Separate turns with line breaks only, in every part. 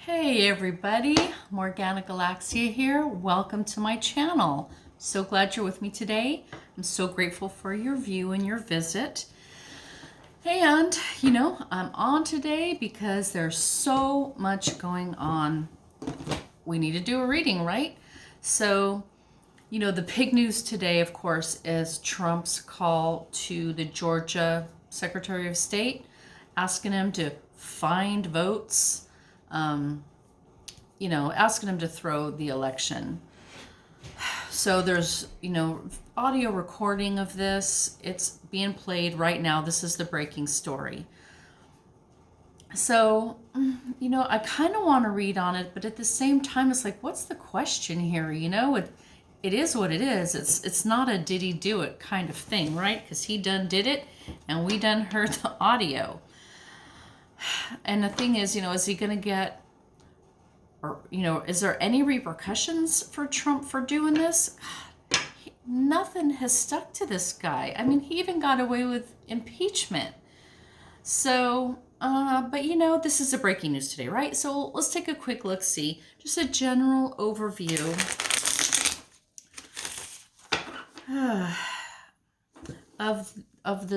Hey everybody, Morgana Galaxia here. Welcome to my channel. So glad you're with me today. I'm so grateful for your view and your visit. And, I'm on today because there's so much going on. We need to do a reading, right? So, the big news today, of course, is Trump's call to the Georgia Secretary of State, asking him to find votes, asking him to throw the election. So there's, audio recording of this. It's being played right now. This is the breaking story. So, I kind of want to read on it, but at the same time, it's like, what's the question here? It is what it is. It's not a did he do it kind of thing, right? Because he done did it, and we done heard the audio. And the thing is, is he going to get, or, is there any repercussions for Trump for doing this? Nothing has stuck to this guy. I mean, he even got away with impeachment. So, but this is a breaking news today, right? So let's take a quick look, see, just a general overview of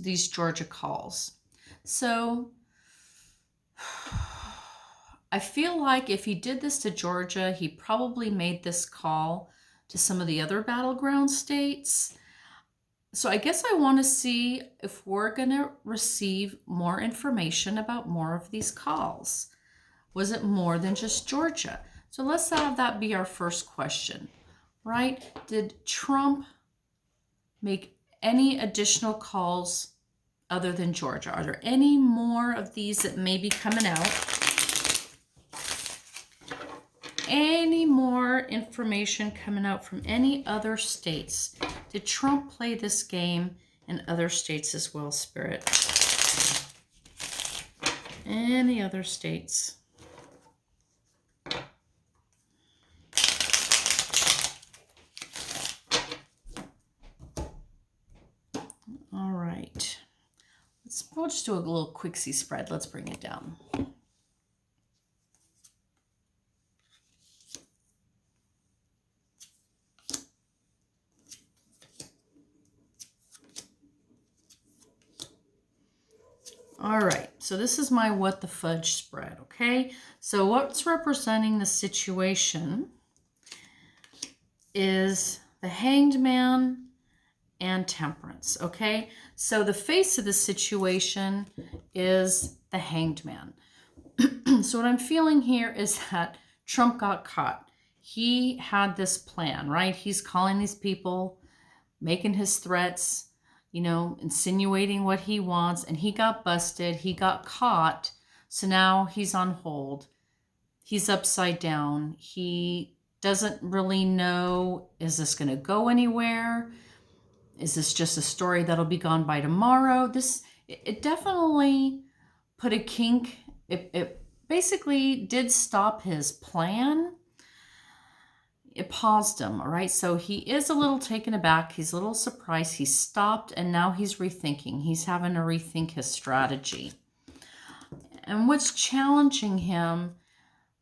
these Georgia calls. So I feel like if he did this to Georgia, he probably made this call to some of the other battleground states. So I guess I want to see if we're going to receive more information about more of these calls. Was it more than just Georgia? So let's have that be our first question, right? Did Trump make any additional calls other than Georgia? Are there any more of these that may be coming out? Any more information coming out from any other states? Did Trump play this game in other states as well, Spirit? Any other states? All right. We'll just do a little quixie spread. Let's bring it down. All right, so this is my what the fudge spread, okay? So what's representing the situation is the Hanged Man and Temperance, okay? So the face of the situation is the Hanged Man. So what I'm feeling here is that Trump got caught. He had this plan, right? He's calling these people, making his threats, insinuating what he wants, and he got busted. He got caught. So now he's on hold. He's upside down. He doesn't really know, is this going to go anywhere? Is this just a story that'll be gone by tomorrow? It definitely put a kink. It basically did stop his plan. It paused him, all right? So he is a little taken aback. He's a little surprised. He stopped, and now he's rethinking. He's having to rethink his strategy. And what's challenging him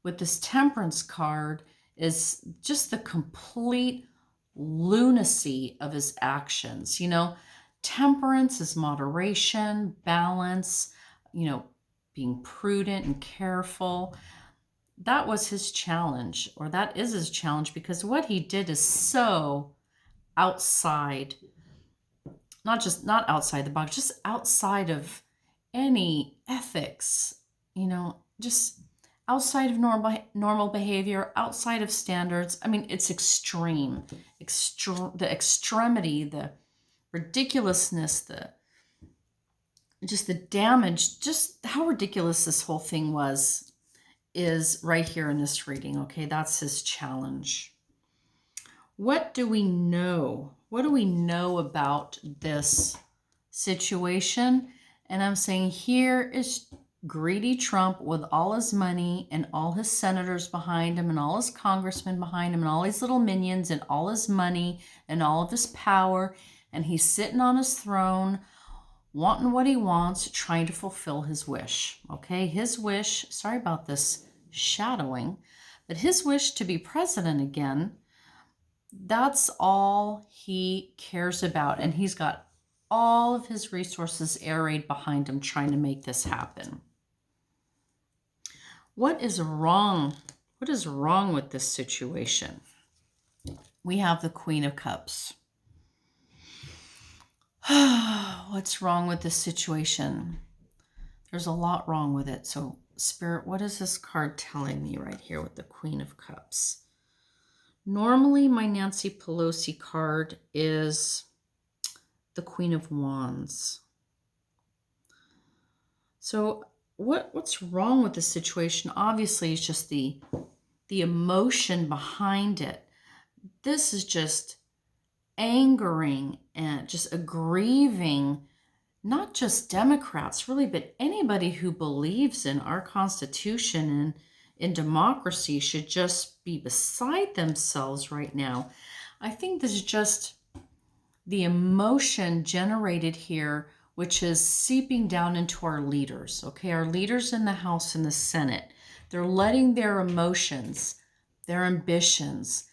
with this Temperance card is just the complete lunacy of his actions. Temperance is moderation, balance, being prudent and careful. That was his challenge, or that is his challenge, because what he did is so outside, not outside the box, just outside of any ethics, just outside of normal behavior, outside of standards. I mean, it's extreme, the extremity, the ridiculousness, the damage, just how ridiculous this whole thing is right here in this reading, okay? That's his challenge. What do we know? What do we know about this situation? And I'm saying here is greedy Trump with all his money and all his senators behind him and all his congressmen behind him and all his little minions and all his money and all of his power. And he's sitting on his throne, wanting what he wants, trying to fulfill his wish. Okay, his wish, sorry about this shadowing, that his wish to be president again, that's all he cares about. And he's got all of his resources arrayed behind him trying to make this happen. What is wrong? What is wrong with this situation? We have the Queen of Cups. What's wrong with this situation? There's a lot wrong with it. So, Spirit, what is this card telling me right here with the Queen of Cups? Normally, my Nancy Pelosi card is the Queen of Wands. So, what's wrong with the situation? Obviously, it's just the emotion behind it. This is just angering and just aggrieving not just Democrats, really, but anybody who believes in our Constitution and in democracy should just be beside themselves right now. I think this is just the emotion generated here, which is seeping down into our leaders, okay? Our leaders in the House and the Senate, they're letting their emotions, their ambitions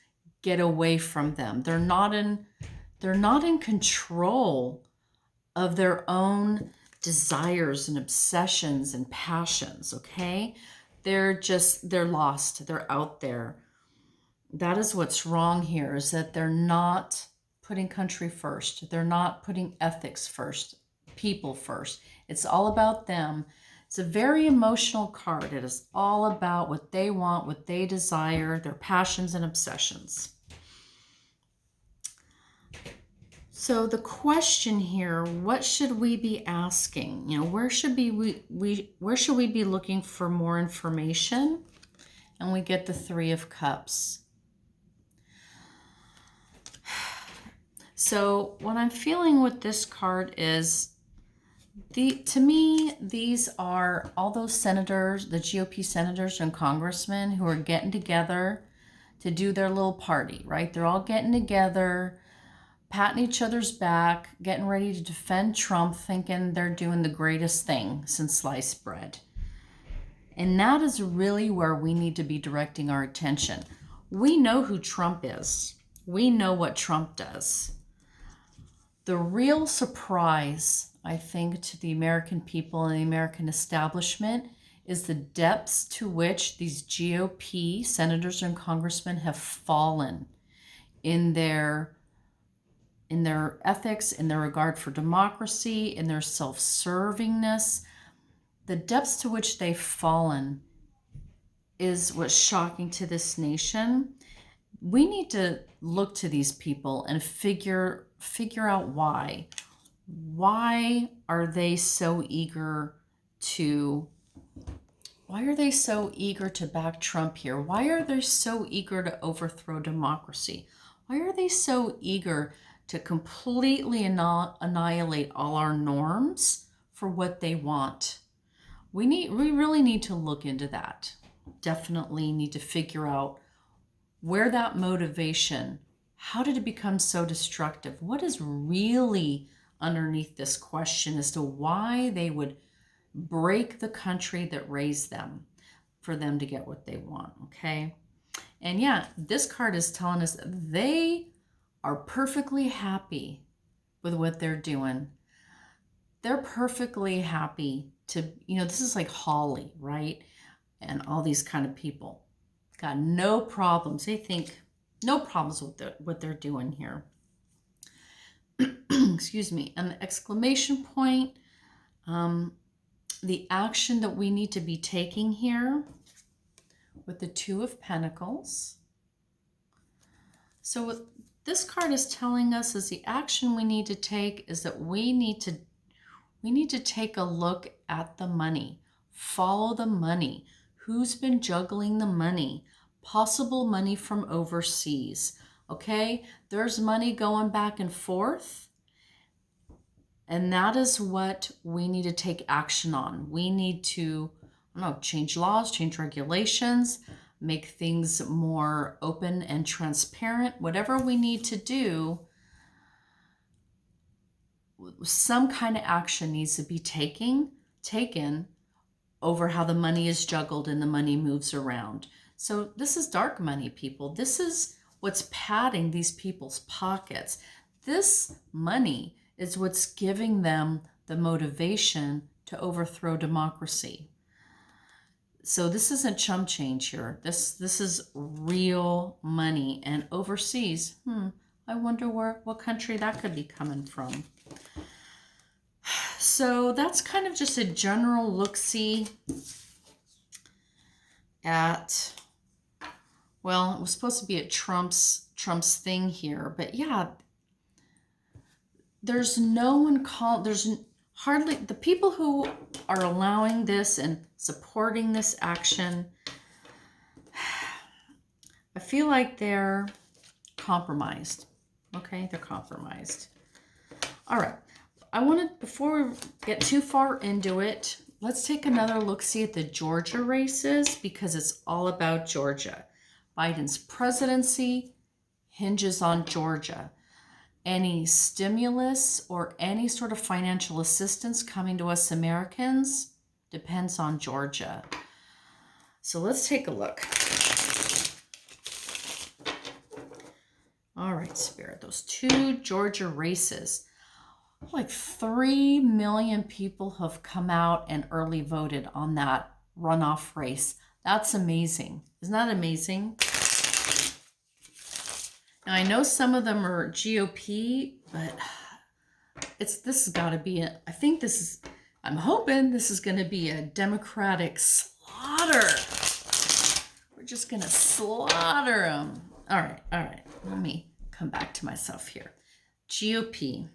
get away from them. They're not in control of their own desires and obsessions and passions, okay? They're lost. They're out there. That is what's wrong here, is that they're not putting country first. They're not putting ethics first, people first. It's all about them. It's a very emotional card. It is all about what they want, what they desire, their passions and obsessions. So the question here, what should we be asking? Where should we be looking for more information? And we get the Three of Cups. So what I'm feeling with this card is, to me, these are all those senators, the GOP senators and congressmen who are getting together to do their little party, right? They're all getting together, patting each other's back, getting ready to defend Trump, thinking they're doing the greatest thing since sliced bread. And that is really where we need to be directing our attention. We know who Trump is. We know what Trump does. The real surprise, I think, to the American people and the American establishment is the depths to which these GOP senators and congressmen have fallen in their ethics, in their regard for democracy, in their self-servingness. The depths to which they've fallen is what's shocking to this nation. We need to look to these people and figure out why. Why are they so eager to back Trump here? Why are they so eager to overthrow democracy? Why are they so eager to completely annihilate all our norms for what they want? We really need to look into that. Definitely need to figure out where that motivation, how did it become so destructive? What is really underneath this question as to why they would break the country that raised them for them to get what they want, okay? And yeah, this card is telling us that they are perfectly happy with what they're doing. They're perfectly happy to, this is like Holly, right? And all these kind of people got no problems. They think no problems with what they're doing here. Excuse me. And the exclamation point, the action that we need to be taking here with the Two of Pentacles. So what this card is telling us is the action we need to take is that we need to take a look at the money. Follow the money. Who's been juggling the money? Possible money from overseas. Okay? There's money going back and forth. And that is what we need to take action on. We need to, change laws, change regulations, make things more open and transparent. Whatever we need to do, some kind of action needs to be taken over how the money is juggled and the money moves around. So this is dark money, people. This is what's padding these people's pockets. This money is what's giving them the motivation to overthrow democracy. So this isn't chump change here. This is real money. And overseas, I wonder what country that could be coming from. So that's kind of just a general look-see at, well, it was supposed to be at Trump's thing here, but yeah, there's no one there's hardly, the people who are allowing this and supporting this action, I feel like they're compromised. Okay, they're compromised. All right. I want to, before we get too far into it, let's take another look-see at the Georgia races, because it's all about Georgia. Biden's presidency hinges on Georgia. Any stimulus or any sort of financial assistance coming to us Americans depends on Georgia. So let's take a look. All right, Spirit, those two Georgia races. Like 3 million people have come out and early voted on that runoff race. That's amazing. Isn't that amazing? Now, I know some of them are GOP, but this has got to be, I'm hoping this is going to be a Democratic slaughter. We're just going to slaughter them. All right. Let me come back to myself here. GOP.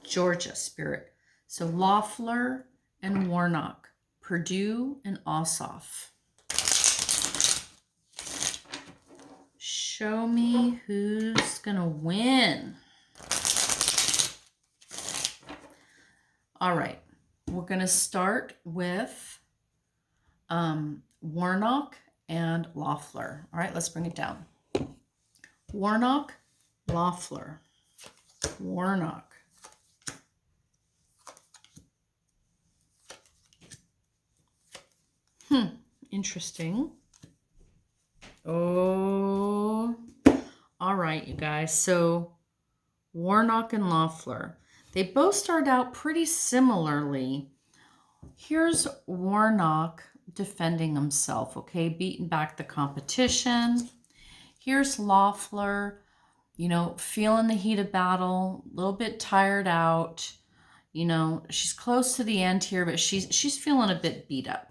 Georgia, Spirit. So Loeffler and Warnock, Purdue and Ossoff. Show me who's gonna win. All right, we're gonna start with Warnock and Loeffler. All right, let's bring it down. Warnock, Loeffler, Warnock. Interesting. Oh, all right, you guys. So Warnock and Loeffler, they both start out pretty similarly. Here's Warnock defending himself, okay, beating back the competition. Here's Loeffler, feeling the heat of battle, a little bit tired out. She's close to the end here, but she's feeling a bit beat up.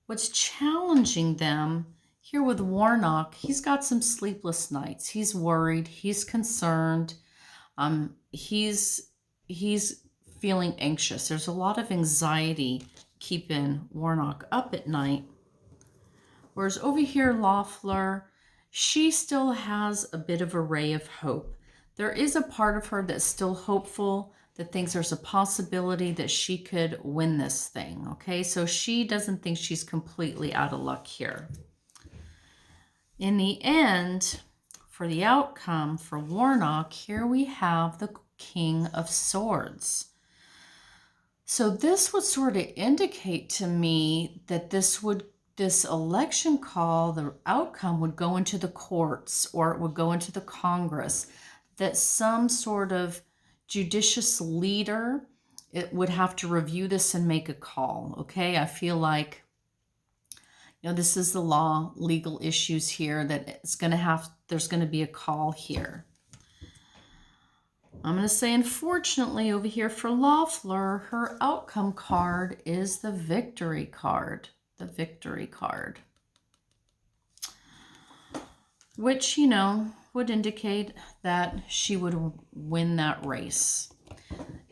What's challenging them here with Warnock, he's got some sleepless nights. He's worried. He's concerned. He's feeling anxious. There's a lot of anxiety keeping Warnock up at night. Whereas over here, Loeffler, she still has a bit of a ray of hope. There is a part of her that's still hopeful, that thinks there's a possibility that she could win this thing, okay? So she doesn't think she's completely out of luck here. In the end, for the outcome for Warnock, here we have the King of Swords. So this would sort of indicate to me that this election call, the outcome would go into the courts, or it would go into the Congress, that some sort of judicious leader, it would have to review this and make a call, okay? I feel like, this is the law, legal issues here, that there's going to be a call here. I'm going to say, unfortunately, over here for Loeffler, her outcome card is the victory card. The victory card. Which, would indicate that she would win that race.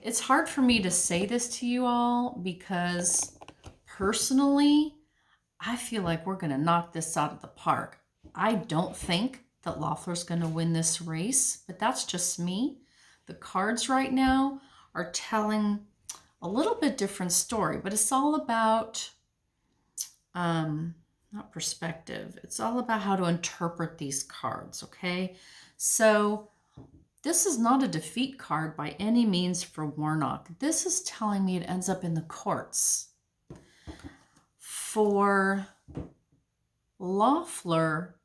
It's hard for me to say this to you all because personally, I feel like we're going to knock this out of the park. I don't think that Loeffler's going to win this race, but that's just me. The cards right now are telling a little bit different story, but it's all about not perspective. It's all about how to interpret these cards, okay? So This is not a defeat card by any means for Warnock. This is telling me it ends up in the courts. For Loeffler,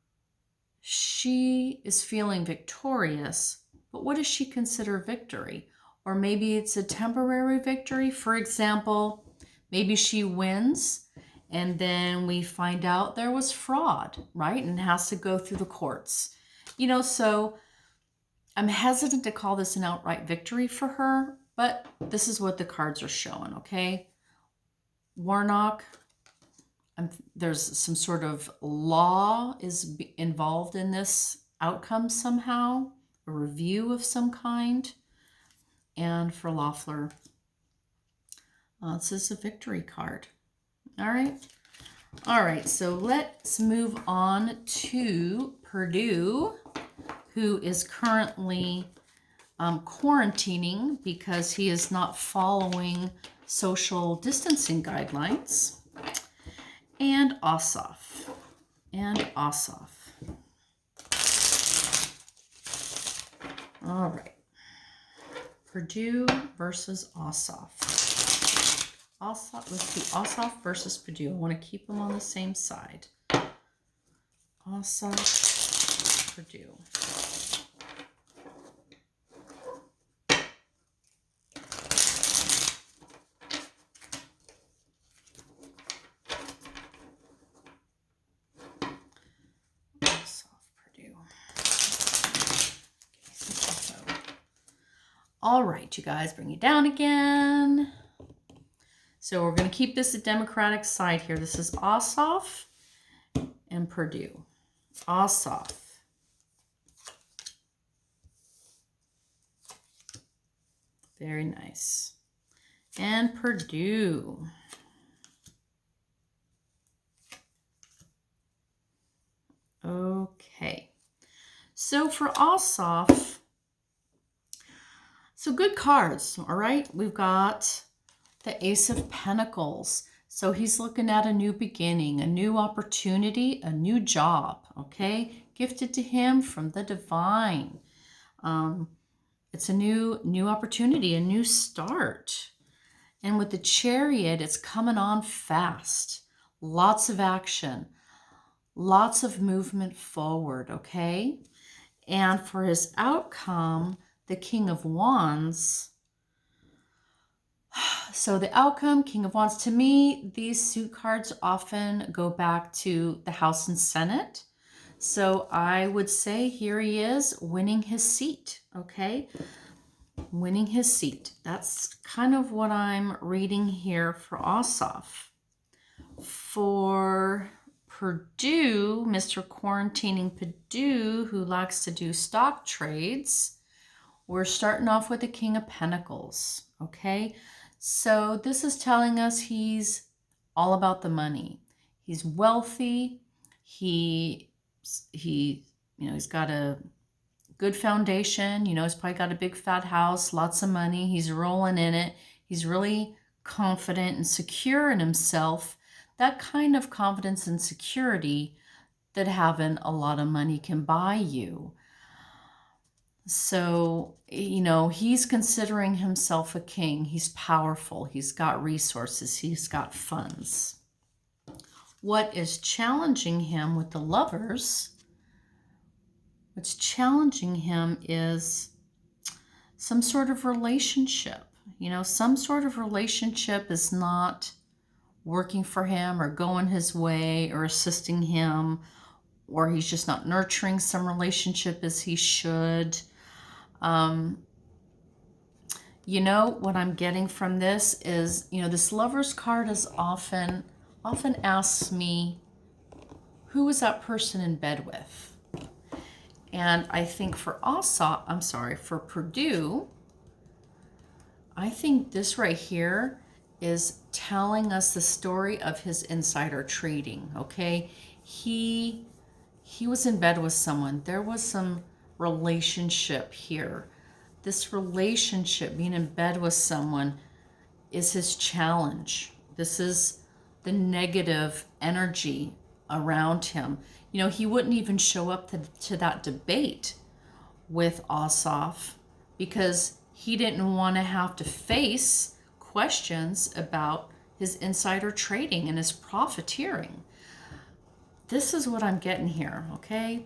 she is feeling victorious, but what does she consider victory? Or maybe it's a temporary victory. For example, maybe she wins and then we find out there was fraud, right? And has to go through the courts. So I'm hesitant to call this an outright victory for her, but this is what the cards are showing, okay? Warnock, there's some sort of law is involved in this outcome somehow, a review of some kind. And for Loeffler, this is a victory card. All right, so let's move on to Purdue, who is currently quarantining because he is not following social distancing guidelines. And Ossoff. All right. Purdue versus Ossoff. Let's do Ossoff versus Purdue. I want to keep them on the same side. Ossoff, Purdue. All right, you guys, bring it down again. So we're going to keep this a Democratic side here. This is Ossoff and Purdue. Ossoff. Very nice. And Purdue. Okay. So for Ossoff, so good cards, all right? We've got the Ace of Pentacles. So he's looking at a new beginning, a new opportunity, a new job, okay? Gifted to him from the divine. It's a new opportunity, a new start. And with the Chariot, it's coming on fast. Lots of action, lots of movement forward, okay? And for his outcome, the King of Wands. So the outcome, King of Wands, to me, these suit cards often go back to the House and Senate. So I would say here he is winning his seat, okay? Winning his seat. That's kind of what I'm reading here for Ossoff. For Purdue, Mr. Quarantining Purdue, who likes to do stock trades, we're starting off with the King of Pentacles, okay? So this is telling us he's all about the money. He's wealthy. He's got a good foundation. He's probably got a big fat house, lots of money. He's rolling in it. He's really confident and secure in himself. That kind of confidence and security that having a lot of money can buy you. So, he's considering himself a king. He's powerful. He's got resources. He's got funds. What is challenging him with the Lovers, what's challenging him is some sort of relationship. Some sort of relationship is not working for him or going his way or assisting him, or he's just not nurturing some relationship as he should. What I'm getting from this is, this Lover's card is often asks me, who is that person in bed with? And I think for Purdue, I think this right here is telling us the story of his insider trading, okay? He was in bed with someone. There was some relationship here. This relationship, being in bed with someone, is his challenge. This is the negative energy around him. He wouldn't even show up to that debate with Ossoff because he didn't want to have to face questions about his insider trading and his profiteering. This is what I'm getting here, okay?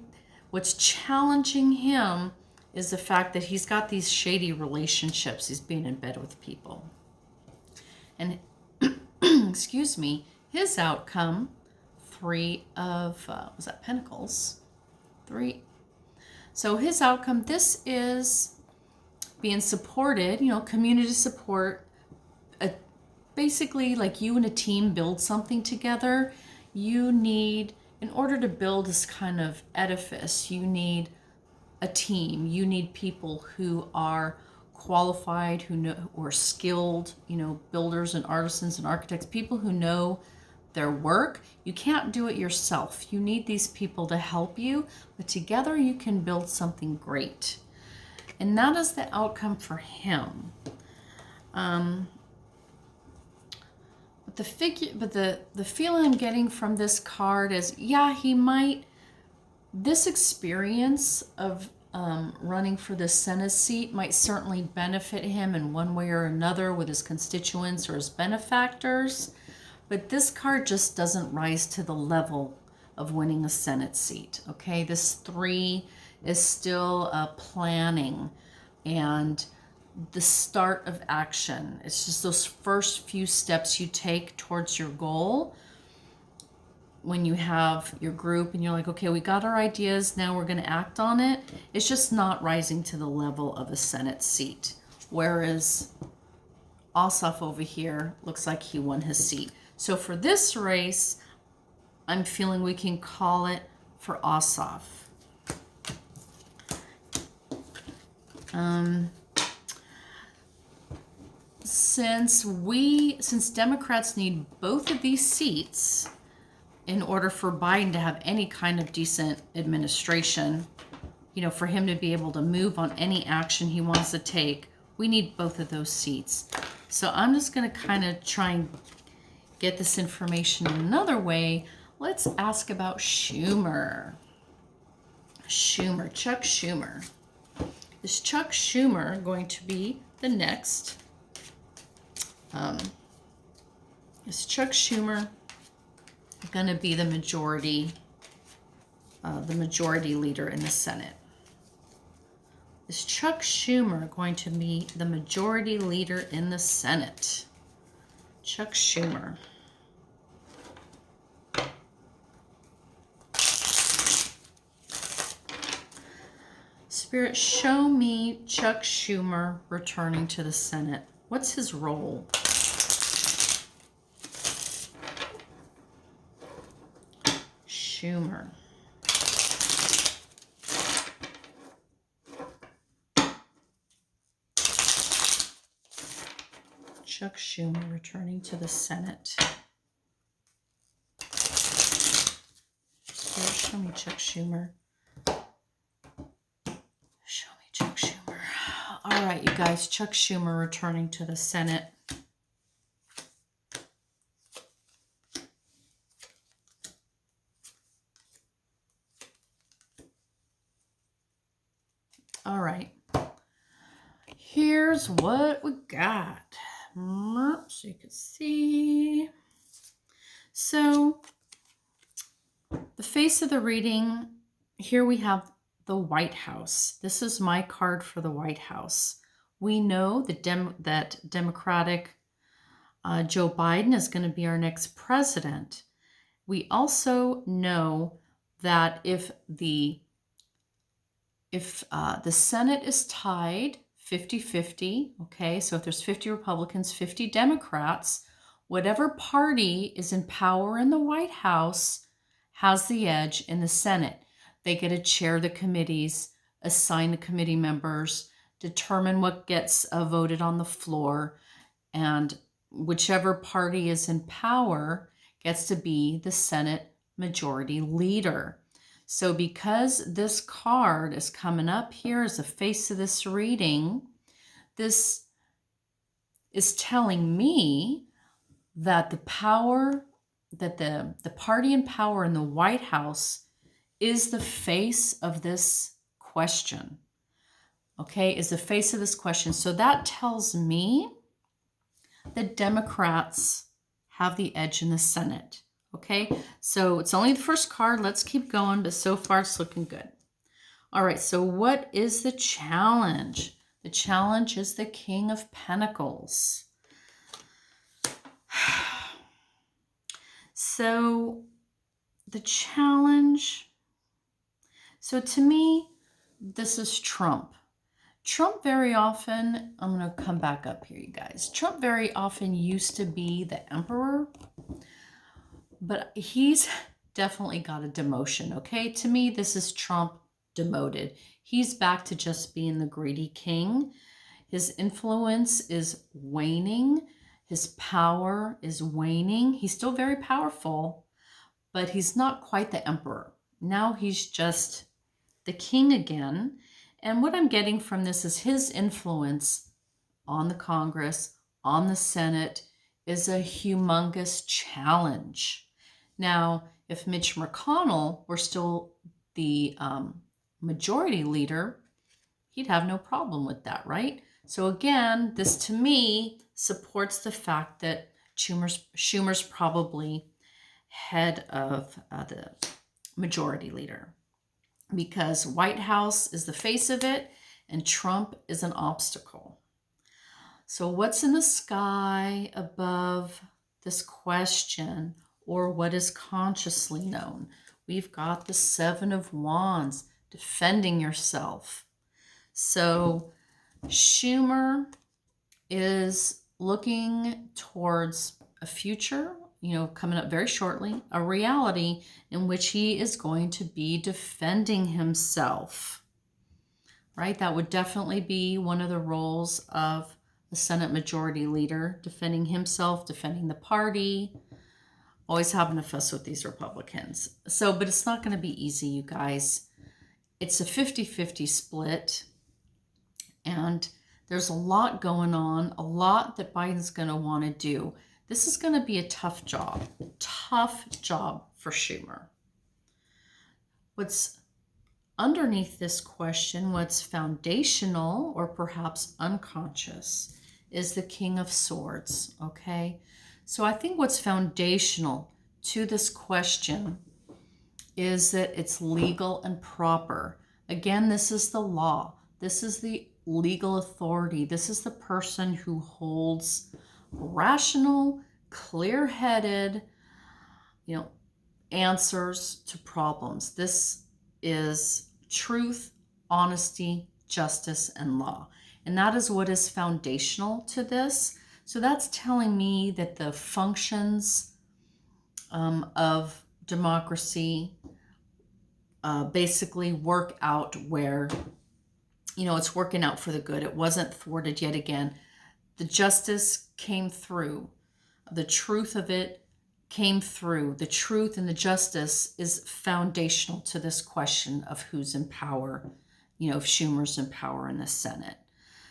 What's challenging him is the fact that he's got these shady relationships. He's being in bed with people. And, excuse me, his outcome, Three of, was that Pentacles? Three. So his outcome, this is being supported, community support. Basically, like you and a team build something together. You need, in order to build this kind of edifice, you need a team. You need people who are qualified, who are skilled, builders and artisans and architects, people who know their work. You can't do it yourself. You need these people to help you, but together you can build something great. And that is the outcome for him. But the feeling I'm getting from this card is, yeah, he might, this experience of running for the Senate seat might certainly benefit him in one way or another with his constituents or his benefactors. But this card just doesn't rise to the level of winning a Senate seat, okay? This 3 is still planning and the start of action. It's just those first few steps you take towards your goal. When you have your group and you're like, okay, we got our ideas, now we're going to act on it. It's just not rising to the level of a Senate seat. Whereas Ossoff over here looks like he won his seat. So for this race, I'm feeling we can call it for Ossoff. Since Democrats need both of these seats in order for Biden to have any kind of decent administration, for him to be able to move on any action he wants to take, we need both of those seats. So I'm just going to kind of try and get this information in another way. Let's ask about Schumer. Chuck Schumer. Is Chuck Schumer going to be the next? Is Chuck Schumer going to be the majority leader in the Senate? Is Chuck Schumer going to be the majority leader in the Senate? Chuck Schumer. Spirit, show me Chuck Schumer returning to the Senate. What's his role? Schumer. Chuck Schumer returning to the Senate. Spirit, show me Chuck Schumer. Show me Chuck Schumer. All right, you guys, Chuck Schumer returning to the Senate. All right. Here's what we got. So you can see. So the face of the reading, here we have the White House. This is my card for the White House. We know that Democratic Joe Biden is going to be our next president. We also know that if the Senate is tied 50-50, okay, so if there's 50 Republicans, 50 Democrats, whatever party is in power in the White House has the edge in the Senate. They get to chair the committees, assign the committee members, determine what gets voted on the floor, and whichever party is in power gets to be the Senate majority leader. So because this card is coming up here as the face of this reading, this is telling me that the power, that the party in power in the White House is the face of this question. okay, is the face of this question. So that tells me the Democrats have the edge in the Senate. Okay, so it's only the first card. Let's keep going, but so far it's looking good. All right, so what is the challenge? The challenge is the King of Pentacles. So the challenge, so to me, this is Trump. Trump very often, I'm going to come back up here, you guys. Trump very often used to be the emperor, but he's definitely got a demotion, okay? To me, this is Trump demoted. He's back to just being the greedy king. His influence is waning. His power is waning. He's still very powerful, but he's not quite the emperor. Now he's just the king again. And what I'm getting from this is his influence on the Congress, on the Senate, is a humongous challenge. Now, if Mitch McConnell were still the majority leader, he'd have no problem with that, right? So again, this to me supports the fact that Schumer's probably head of the majority leader, because White House is the face of it and Trump is an obstacle. So what's in the sky above this question, or what is consciously known? We've got the Seven of Wands, defending yourself. So Schumer is looking towards a future, coming up very shortly, a reality in which he is going to be defending himself, right? That would definitely be one of the roles of the Senate Majority Leader, defending himself, defending the party, always having to fuss with these Republicans. So, but it's not going to be easy, you guys. It's a 50-50 split, and there's a lot going on, a lot that Biden's going to want to do. This is going to be a tough job for Schumer. What's underneath this question, what's foundational or perhaps unconscious, is the King of Swords, okay? So I think what's foundational to this question is that it's legal and proper. Again, this is the law. This is the legal authority. This is the person who holds rational, clear-headed, answers to problems. This is truth, honesty, justice, and law. And that is what is foundational to this. So that's telling me that the functions of democracy basically work out where, it's working out for the good. It wasn't thwarted yet again. The justice came through. The truth of it came through. The truth and the justice is foundational to this question of who's in power, if Schumer's in power in the Senate.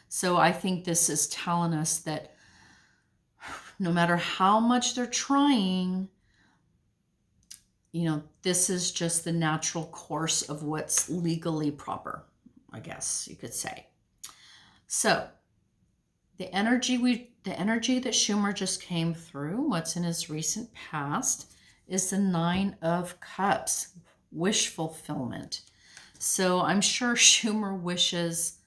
So I think this is telling us that no matter how much they're trying, this is just the natural course of what's legally proper, I guess you could say. So the energy that Schumer just came through, what's in his recent past, is the Nine of Cups, wish fulfillment. So I'm sure Schumer wishes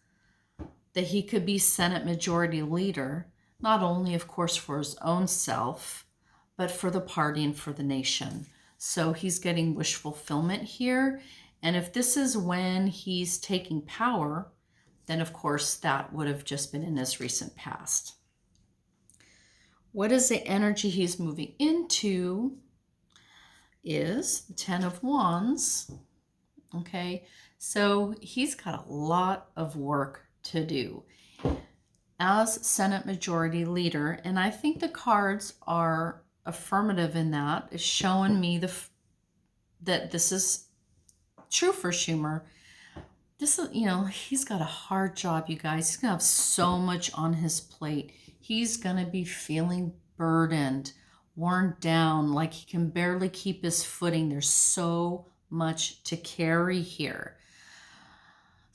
that he could be Senate Majority Leader, not only, of course, for his own self, but for the party and for the nation. So he's getting wish fulfillment here. And if this is when he's taking power, then of course that would have just been in his recent past. What is the energy he's moving into is the Ten of Wands. Okay, so he's got a lot of work to do as Senate Majority Leader. And I think the cards are affirmative in that. It's showing me that this is true for Schumer. This is, he's got a hard job, you guys. He's going to have so much on his plate. He's going to be feeling burdened, worn down, like he can barely keep his footing. There's so much to carry here.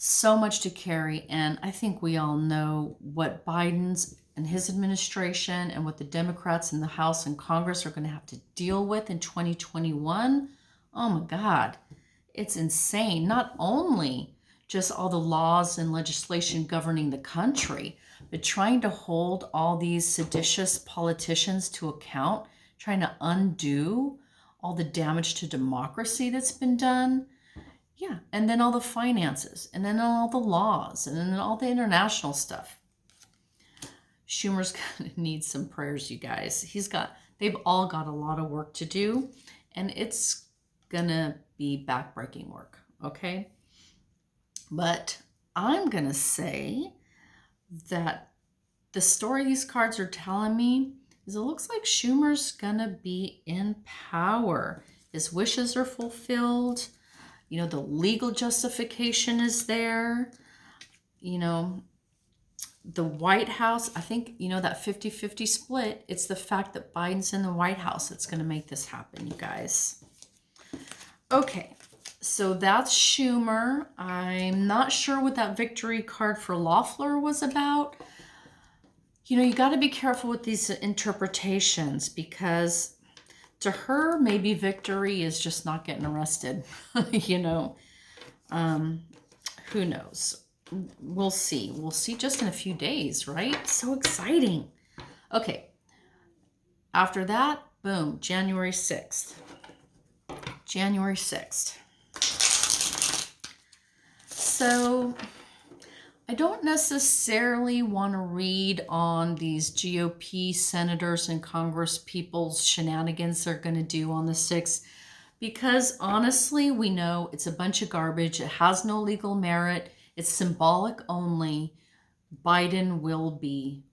So much to carry, and I think we all know what Biden's and his administration and what the Democrats in the House and Congress are going to have to deal with in 2021. Oh my God, it's insane. Not only just all the laws and legislation governing the country, but trying to hold all these seditious politicians to account, trying to undo all the damage to democracy that's been done. Yeah, and then all the finances, and then all the laws, and then all the international stuff. Schumer's gonna need some prayers, you guys. They've all got a lot of work to do, and it's gonna be backbreaking work, okay? But I'm gonna say that the story these cards are telling me is it looks like Schumer's gonna be in power. His wishes are fulfilled. You know, the legal justification is there. You know, the White House, I think, you know, that 50-50 split, it's the fact that Biden's in the White House that's going to make this happen, you guys. Okay, so that's Schumer. I'm not sure what that victory card for Loeffler was about. You know, you got to be careful with these interpretations because to her, maybe victory is just not getting arrested, you know. Who knows? We'll see. We'll see just in a few days, right? So exciting. Okay. After that, boom, January 6th. January 6th. So I don't necessarily want to read on these GOP senators and Congress people's shenanigans they're going to do on the 6th. Because honestly, we know it's a bunch of garbage. It has no legal merit. It's symbolic only. Biden will be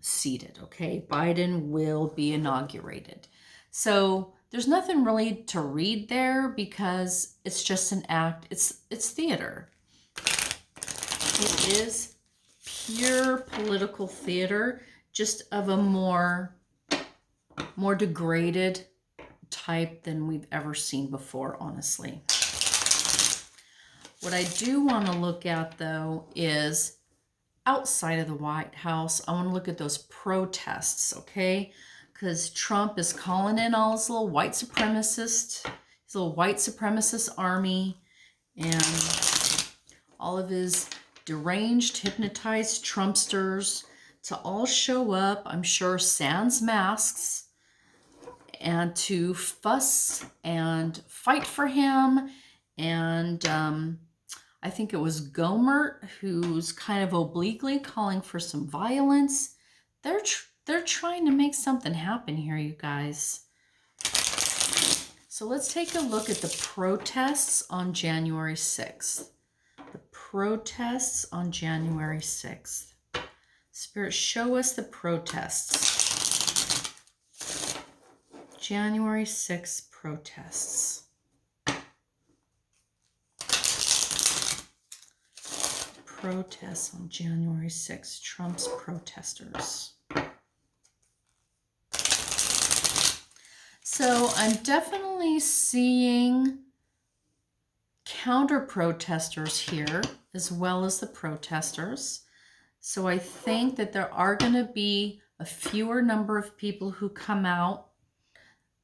seated, okay? Biden will be inaugurated. So there's nothing really to read there because it's just an act. It's theater. It is pure political theater, just of a more degraded type than we've ever seen before, honestly. What I do want to look at, though, is outside of the White House. I want to look at those protests, okay? Because Trump is calling in all his little white supremacist army and all of his deranged, hypnotized Trumpsters to all show up, I'm sure sans masks, and to fuss and fight for him. And I think it was Gohmert who's kind of obliquely calling for some violence. They're trying to make something happen here, you guys. So let's take a look at the protests on January 6th. The protests on January 6th. Spirit, show us the protests. January 6th protests. Protests on January 6th. Trump's protesters. So I'm definitely seeing counter protesters here as well as the protesters. So I think that there are going to be a fewer number of people who come out,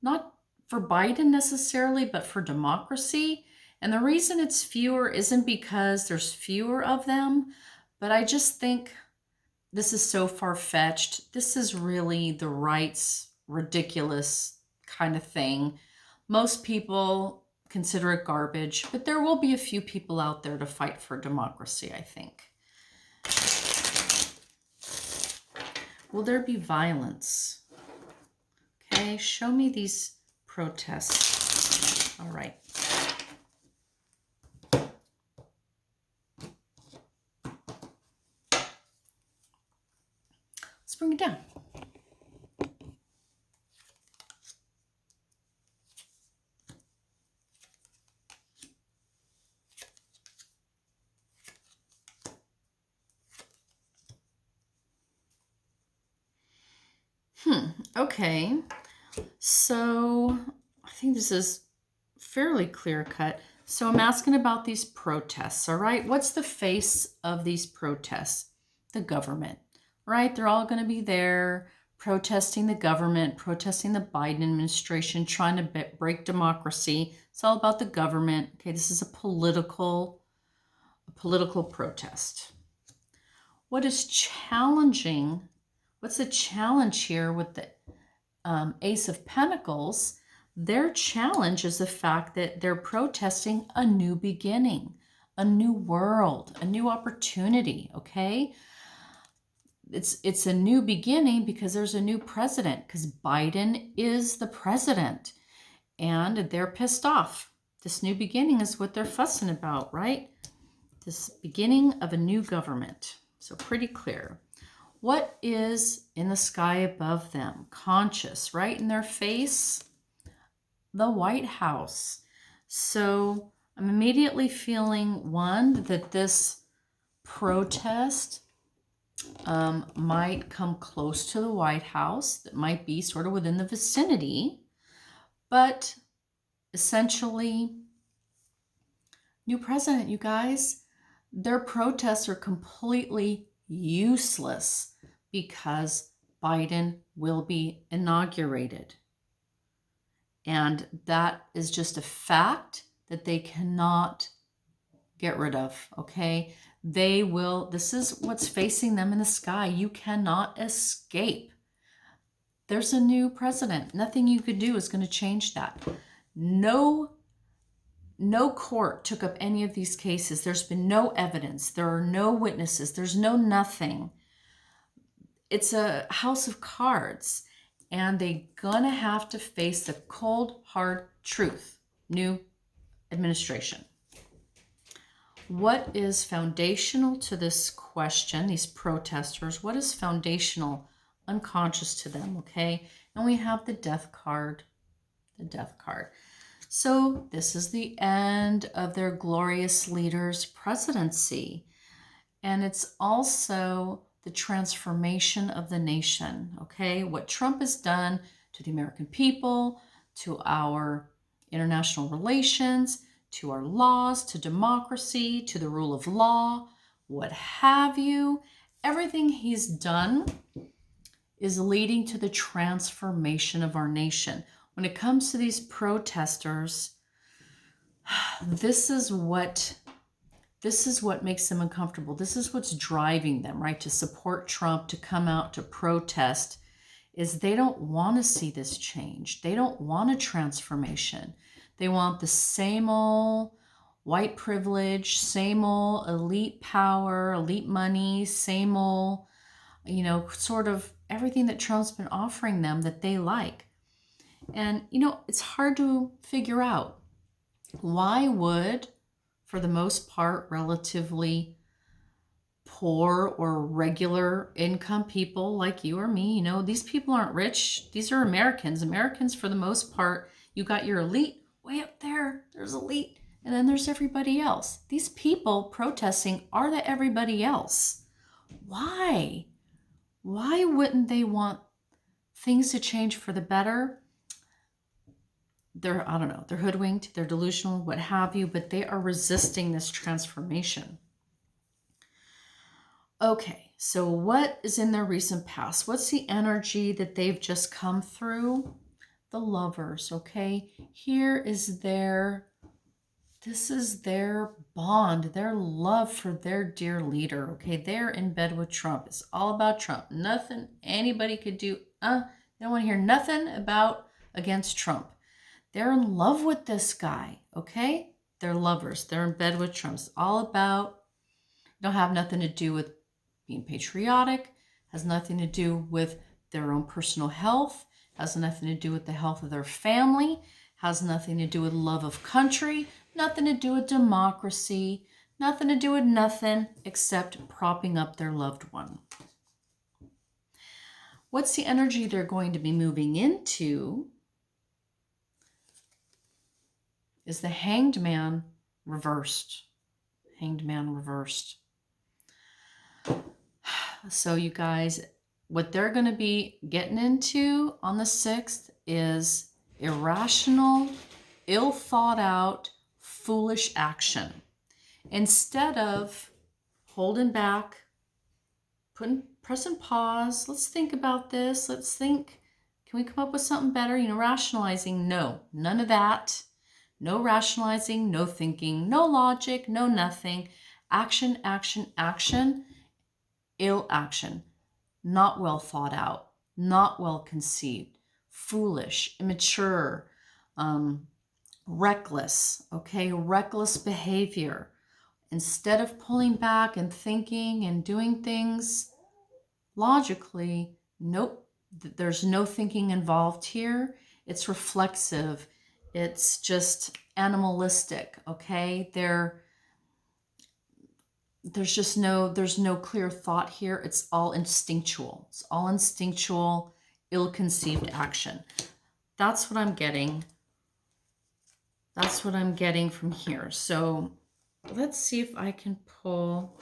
not for Biden necessarily, but for democracy. And the reason it's fewer isn't because there's fewer of them, but I just think this is so far-fetched. This is really the right's ridiculous kind of thing. Most people consider it garbage, but there will be a few people out there to fight for democracy, I think. Will there be violence? Okay, show me these protests. All right. Let's bring it down. Okay, so I think this is fairly clear cut. So I'm asking about these protests, all right? What's the face of these protests? The government, right? They're all going to be there protesting the government, protesting the Biden administration, trying to break democracy. It's all about the government. Okay, this is a political protest. What is challenging? What's the challenge here with the Ace of Pentacles? Their challenge is the fact that they're protesting a new beginning, a new world, a new opportunity, okay? It's a new beginning because there's a new president, because Biden is the president, and they're pissed off. This new beginning is what they're fussing about, right? This beginning of a new government. So pretty clear. What is in the sky above them? Conscious, right in their face? The White House. So I'm immediately feeling, one, that this protest might come close to the White House, that might be sort of within the vicinity, but essentially, new president, you guys, their protests are completely useless because Biden will be inaugurated. And that is just a fact that they cannot get rid of, okay? They will, this is what's facing them in the sky. You cannot escape. There's a new president. Nothing you could do is going to change that. No court took up any of these cases. There's been no evidence. There are no witnesses. There's no nothing. It's a house of cards, and they're gonna have to face the cold, hard truth. New administration. What is foundational to this question, these protesters? What is foundational, unconscious to them, okay? And we have the death card, the death card. So this is the end of their glorious leader's presidency. And it's also the transformation of the nation, okay? What Trump has done to the American people, to our international relations, to our laws, to democracy, to the rule of law, what have you. Everything he's done is leading to the transformation of our nation. When it comes to these protesters, this is what makes them uncomfortable. This is what's driving them, right? To support Trump, to come out, to protest, is they don't want to see this change. They don't want a transformation. They want the same old white privilege, same old elite power, elite money, same old, sort of everything that Trump's been offering them that they like. And, it's hard to figure out, why would, for the most part, relatively poor or regular income people like you or me, these people aren't rich. These are Americans. Americans, for the most part, you got your elite way up there. There's elite. And then there's everybody else. These people protesting are the everybody else. Why? Why wouldn't they want things to change for the better? They're hoodwinked, they're delusional, what have you, but they are resisting this transformation. Okay, so what is in their recent past? What's the energy that they've just come through? The Lovers, okay? This is their bond, their love for their dear leader, okay? They're in bed with Trump. It's all about Trump. Nothing anybody could do. They don't want to hear nothing against Trump. They're in love with this guy, okay? They're lovers. They're in bed with Trump. It's all about, don't have nothing to do with being patriotic, has nothing to do with their own personal health, has nothing to do with the health of their family, has nothing to do with love of country, nothing to do with democracy, nothing to do with nothing except propping up their loved one. What's the energy they're going to be moving into? Is the Hanged Man reversed. Hanged Man reversed. So you guys, what they're going to be getting into on the 6th is irrational, ill thought out, foolish action. Instead of holding back, pressing pause, let's think about this. Let's think, can we come up with something better? Rationalizing, no, none of that. No rationalizing, no thinking, no logic, no nothing. Action, action, action, ill action. Not well thought out, not well conceived, foolish, immature, reckless, okay? Reckless behavior. Instead of pulling back and thinking and doing things logically, nope, there's no thinking involved here. It's reflexive. It's just animalistic, okay? There's no clear thought here. It's all instinctual. It's all instinctual, ill-conceived action. That's what I'm getting. That's what I'm getting from here. So let's see if I can pull.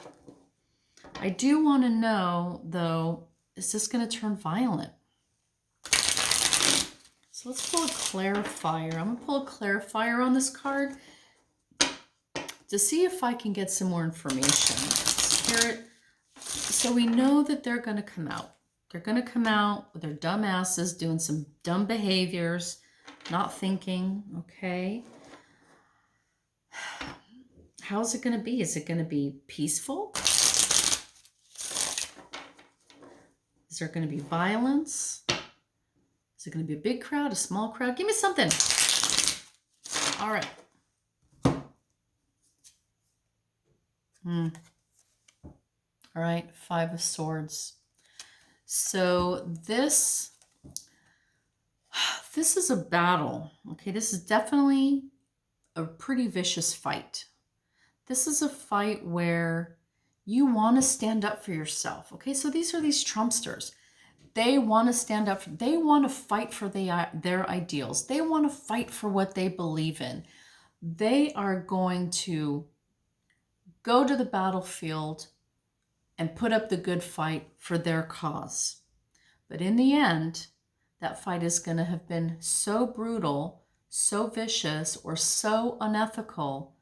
I do want to know, though, is this going to turn violent? So let's pull a clarifier. I'm going to pull a clarifier on this card to see if I can get some more information. Spirit. So we know that they're going to come out. They're going to come out with their dumb asses doing some dumb behaviors, not thinking, okay? How's it going to be? Is it going to be peaceful? Is there going to be violence? Is it going to be a big crowd, a small crowd? Give me something. All right. All right, 5 of Swords. So this is a battle, okay? This is definitely a pretty vicious fight. This is a fight where you want to stand up for yourself, okay? So these are these Trumpsters. They want to stand up. They want to fight for their ideals. They want to fight for what they believe in. They are going to go to the battlefield and put up the good fight for their cause. But in the end, that fight is going to have been so brutal, so vicious, or so unethical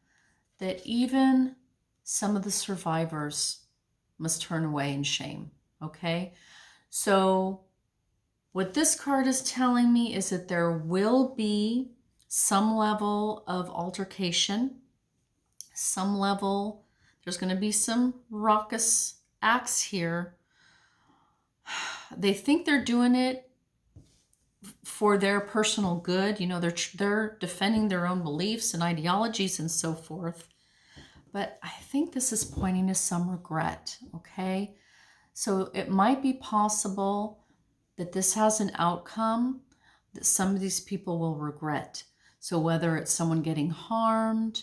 that even some of the survivors must turn away in shame, okay? So what this card is telling me is that there will be some level of altercation, some level, there's going to be some raucous acts here. They think they're doing it for their personal good. They're defending their own beliefs and ideologies and so forth. But I think this is pointing to some regret, okay? So it might be possible that this has an outcome that some of these people will regret. So whether it's someone getting harmed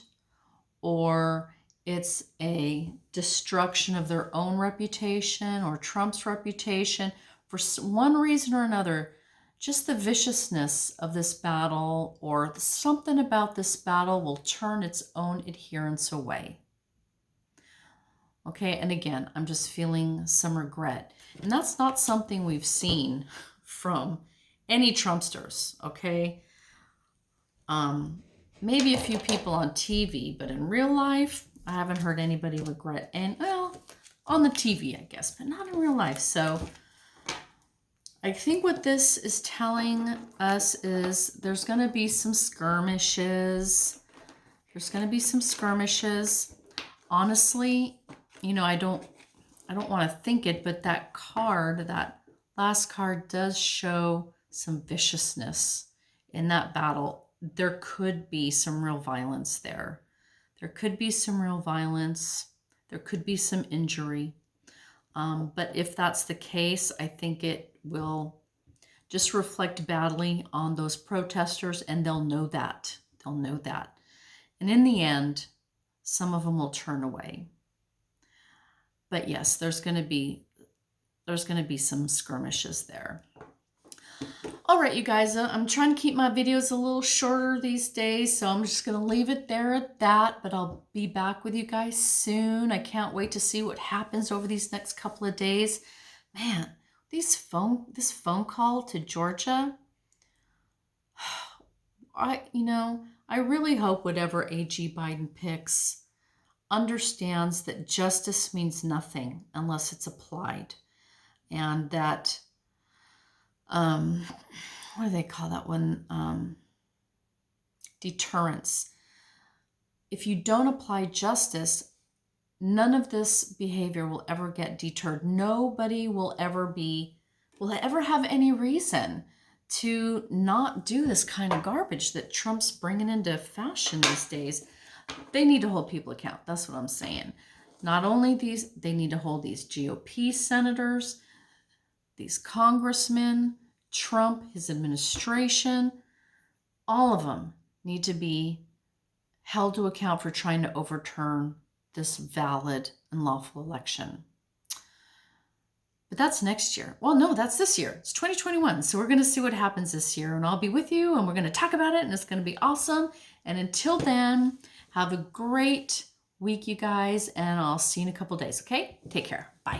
or it's a destruction of their own reputation or Trump's reputation, for one reason or another, just the viciousness of this battle or something about this battle will turn its own adherents away. Okay, and again, I'm just feeling some regret. And that's not something we've seen from any Trumpsters, okay? Maybe a few people on TV, but in real life, I haven't heard anybody regret. And, well, on the TV, I guess, but not in real life. So I think what this is telling us is there's going to be some skirmishes. There's going to be some skirmishes. Honestly, I don't want to think it, but that card, that last card does show some viciousness in that battle. There could be some real violence there. There could be some real violence. There could be some injury. But if that's the case, I think it will just reflect badly on those protesters, and they'll know that. They'll know that. And in the end, some of them will turn away. But yes, there's going to be some skirmishes there. All right, you guys, I'm trying to keep my videos a little shorter these days, so I'm just going to leave it there at that, but I'll be back with you guys soon. I can't wait to see what happens over these next couple of days. Man, this phone call to Georgia, I I really hope whatever AG Biden picks understands that justice means nothing unless it's applied. And that, what do they call that one? Deterrence. If you don't apply justice, none of this behavior will ever get deterred. Nobody will ever have any reason to not do this kind of garbage that Trump's bringing into fashion these days. They need to hold people account. That's what I'm saying. Not only these, they need to hold these GOP senators, these congressmen, Trump, his administration, all of them need to be held to account for trying to overturn this valid and lawful election. But that's next year. Well, no, that's this year. It's 2021. So we're going to see what happens this year, and I'll be with you, and we're going to talk about it, and it's going to be awesome. And until then, have a great week, you guys, and I'll see you in a couple days, okay? Take care. Bye.